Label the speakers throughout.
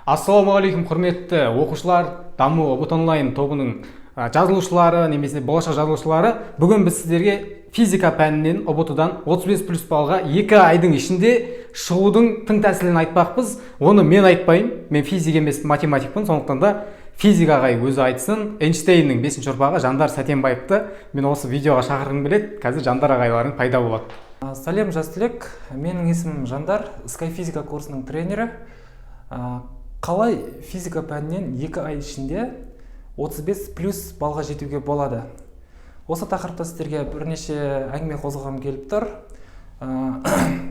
Speaker 1: Ассалаумағалейкум құрметті оқушылар, даму ұбт онлайн тобының жазылушылары, немесе болашақ жазылушылары. Бүгін біз сіздерге физика пәнінен ұбт-дан 35+ балға 2 айдың ішінде шығудың тың тәсілін айтпақпыз. Оны мен айтпайын, мен физик емес математикпін, сондықтан да физик ағай өзі айтсын. Эйнштейннің 5-ші ұрпағы Жандар Сәтенбаевты мен осы видеоға шақырғым келеді. Қазір Жандар ағайларың пайда болады.
Speaker 2: Сәлем жас түлек, менің есімім Жандар, Sky физика курсының тренері. Қалай физика пәнінен 2 ай ішінде 35+ балға жетуге болады? Осы тақырыпта сіздерге бірнеше әңгіме қозғағым келіп тұр.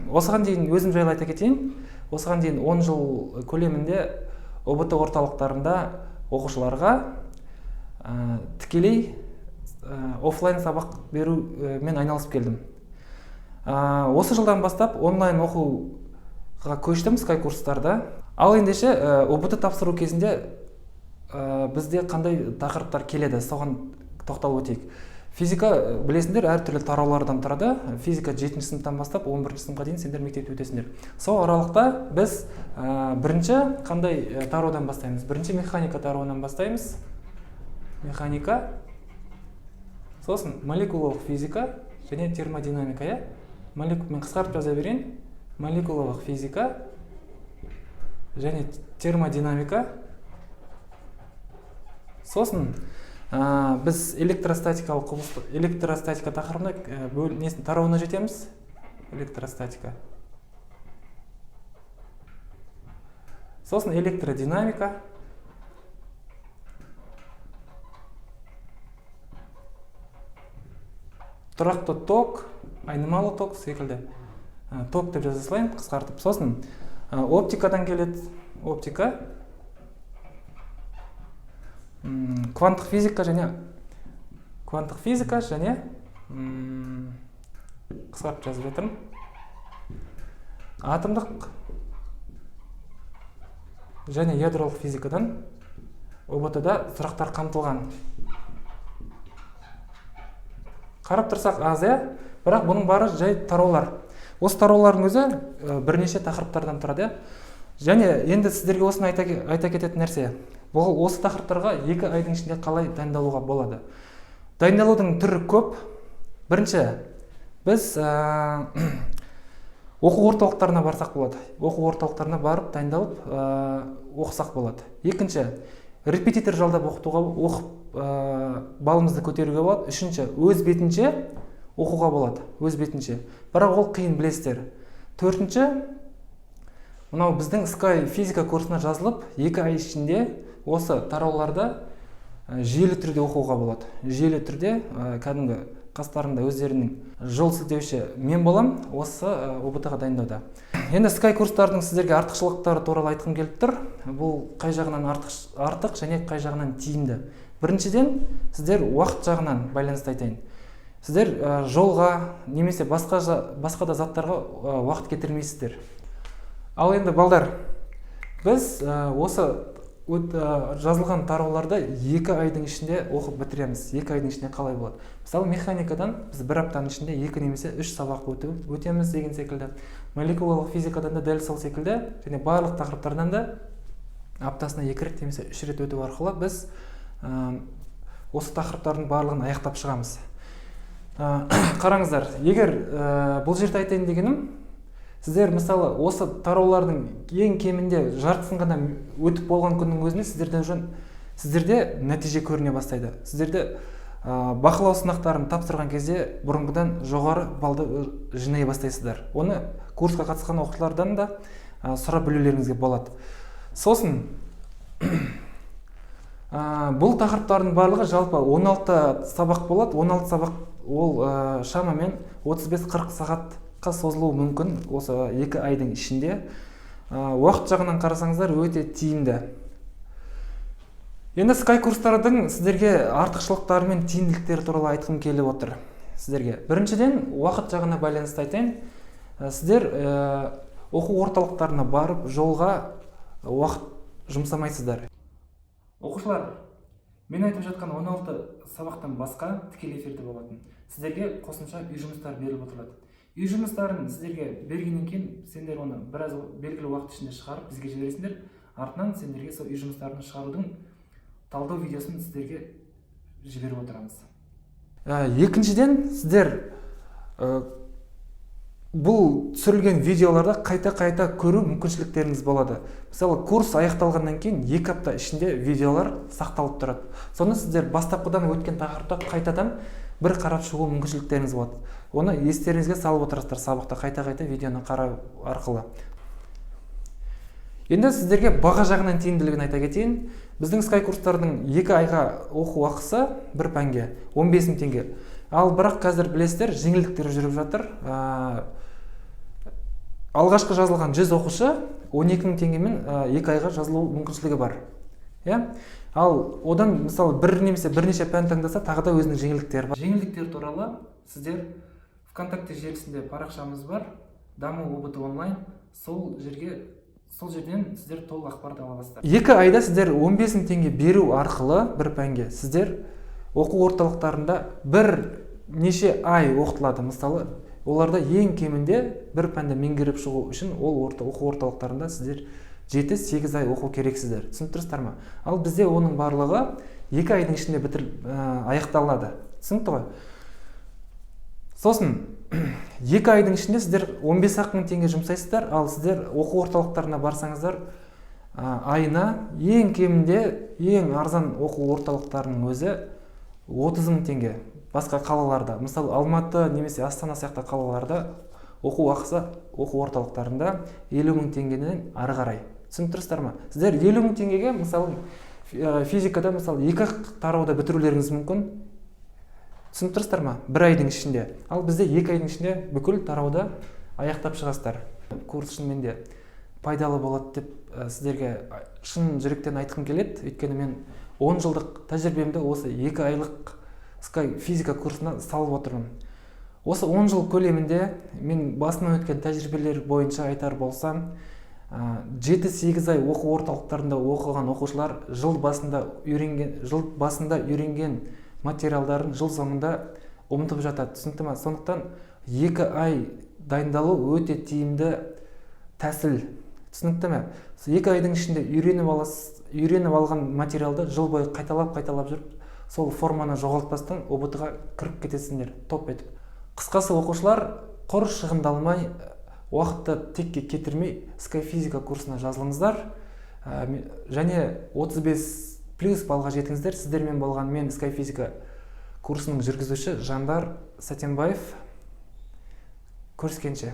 Speaker 2: Осыған дейін өзім жайлы айта кетейін. Осыған дейін 10 жыл көлемінде ұбт орталықтарында оқушыларға тікелей офлайн сабақ берумен айналысып келдім. Осы жылдан бастап онлайн оқуға көштім Sky курстарда. Ал ендеше ұбт тапсыру кезінде бізде қандай тақырыптар келеді, соған тоқталып өтейік. Физика, білесіңдер, әртүрлі тараулардан тұрады. Физика 7-ші сыныптан бастап 11-ші сыныпқа дейін сендер мектепте өтесіңдер. Сол аралықта біз бірінші қандай тараудан бастаймыз? Бірінші механика тарауынан бастаймыз. Механика, сосын молекулалық физика және термодинамика. Мен қысқартып жаза берейін. Молекулалық физика және термодинамика. Сосын біз электростатика тақырыбына тарауына жетеміз. Электростатика. Сосын электродинамика. Тұрақты ток, айнымалы ток секілді. Ток деп жаза салайын, қысқартып. Сосын оптикадан келеді. Оптика. Кванттық физика және қысқартып жазып жатырмын. Атомдық және ядролық физикадан ұбт-да сұрақтар қамтылған. Қарап тұрсақ аз, бірақ бұның бары жай тараулар. Осы тараулардың өзі бірнеше тақырыптардан тұрады. Және енді сіздерге осыны айта кететін нәрсе. Осы тақырыптарға 2 айдың ішінде қалай дайындалуға болады? Дайындалудың түрі көп. Бірінші, біз оқу орталықтарына барсақ болады. Оқу орталықтарына барып дайындалып оқысақ болады. Екінші, репетитор жалдап оқып балымызды көтеруге болады. Үшінші, өз бетінше оқуға болады. Өз бетінше. Бірақ ол қиын, білесіздер. Төртінші, мынау біздің Sky физика курсына жазылып, 2 ай ішінде осы тарауларды жүйелі түрде оқуға болады. Жүйелі түрде кәдімгі қастарында өздерінің жол сілтеуші мен болам осы ұбт-ға дайындауда. Енді Sky курстардың сіздерге артықшылықтары туралы айтқым келіп тұр. Бұл қай жағынан артық және қай жағынан тиімді. Біріншіден, сіздер уақыт жағынан байланысты айтайын. Сіздер жолға немесе басқа да заттарға уақыт кетірмейсіздер. Ал енді балдар, біз осы жазылған тарауларды 2 айдың ішінде оқып бітіреміз. 2 айдың ішінде қалай болады? Мысалы, механикадан біз 1 аптаның ішінде 2 немесе 3 сабақ өтеміз деген секілді. Молекулалық физикадан да дәл сол секілді, және барлық тақырыптардан да аптасына 2 рет немесе 3 рет өту арқылы біз осы тақырыптардың барлығын аяқтап шығамыз. Қараңыздар, егер бұл жерде айтайын дегенім, сіздер мысалы осы тараулардың ең кемінде жартысын ғана өтіп болған күннің өзінде сіздерде нәтиже көріне бастайды. Сіздерде бақылау сынақтарын тапсырған кезде бұрынғыдан жоғары балды жинай бастайсыздар. Оны курсқа қатысқан оқушылардан да сұрап білулеріңізге болады. Сосын бұл тақырыптардың барлығы жалпы 16 сабақ болады. 16 сабақ ол шамамен 35-40 сағатқа созылуы мүмкін осы 2 айдың ішінде. Уақыт жағынан қарасаңыздар өте тиімді. Енді Sky курстардың сіздерге артықшылықтары мен тиімділіктері туралы айтқым келіп отыр сіздерге. Біріншіден, уақыт жағына байланысты айтайын. Сіздер оқу орталықтарына барып жолға уақыт жұмсамайсыздар. Оқушылар, мен айтып жатқан 16 сабақтан басқа тікелей эфирде болатын. Сіздерге қосымша үй жұмыстары беріліп отырады. Үй жұмыстарын сіздерге бергеннен кейін сендер оны біраз белгілі уақыт ішінде шығарып бізге жібересіңдер. артынан сендерге сол үй жұмыстарын шығарудың талдау видеосын сіздерге жіберіп отырамыз. Екіншіден, сіздер бұл түсірілген видеоларда қайта көру мүмкіншіліктеріңіз болады. Мысалы, курс аяқталғаннан кейін 2 апта ішінде видеолар сақталып тұрады. Соны сіздер бастапқыдан өткен тақырыпта қайтадан бір қарап шығу мүмкіншіліктеріңіз болады. Оны естеріңізге салып отырасыздар сабақта қайта видеоны қарау арқылы. Енді сіздерге баға жағынан тиімділігін айта кетейін. Біздің Sky курстардың 2 айға оқу ақысы бір пәнге 15 000 теңге. Ал бірақ қазір білесіздер, жеңілдіктер жүріп жатыр. Алғашқы жазылған 100 оқушы 12 000 теңгемен 2 айға жазылу мүмкіншілігі бар. Ал одан мысалы бір немесе бірнеше пән таңдаса, тағы да өзінің жеңілдіктері бар. Жеңілдіктер туралы сіздер ВКонтакте желісінде парақшамыз бар, даму ОБТ онлайн. Сол жерден сіздер толық ақпарат ала аласыздар. 2 айда сіздер 15 000 теңге беру арқылы бір пәнге сіздер оқу орталықтарында бірнеше ай оқытылады. Мысалы, оларда ең кемінде бір пәнді меңгеріп шығу үшін ол оқу орталықтарында сіздер 7-8 ай оқу керексіздер. Түсініп тұрсыздар ма? Ал бізде оның барлығы 2 айдың ішінде аяқталады. Түсінікті ғой? Сосын 2 айдың ішінде сіздер 15 000 теңге жұмсайсыздар, ал сіздер оқу орталықтарына барсаңыздар, айына ең кемінде ең арзан оқу орталықтарының өзі 30 000 теңге. Басқа қалаларда, мысалы Алматы немесе Астана сияқты қалаларда оқу ақысы оқу орталықтарында 50 000 теңгеден ары қарай. Түсініп тұрсыздар ма? Сіздер 50 000 теңгеге мысалы физикада мысалы 2 тарауда бітірулеріңіз мүмкін. Түсініп тұрсыздар ма? 1 айдың ішінде. Ал бізде 2 айдың ішінде бүкіл тарауды аяқтап шығасыздар. Курс шынымен де пайдалы болады деп сіздерге шын жүректен айтқым келеді. Өйткені мен 10 жылдық тәжірибемді осы 2 айлық Sky физика курсына салып отырмын. Осы 10 жыл көлемінде мен басынан өткен тәжірибелер бойынша айтар болсам, 7-8 ай оқу орталықтарында оқыған оқушылар жыл басында үйренген материалдарын жыл соңында ұмытып жатады. Түсінікті ме? Сондықтан 2 ай дайындалу өте тиімді тәсіл. Түсінікті ме? 2 айдың ішінде үйреніп алған материалды жыл бойы қайталап жүріп, сол форманы жоғалтпастан ОБТ-ға кіріп кетесіңдер, топ етіп. Қысқасы, оқушылар құр шығындалмай, уақытты текке кетірмей Sky физика курсына жазылыңыздар. Және 35+ балға жетіңіздер. Сіздермен болған мен Sky физика курсының жүргізуші Жандар Сатенбаев. Көріскенше.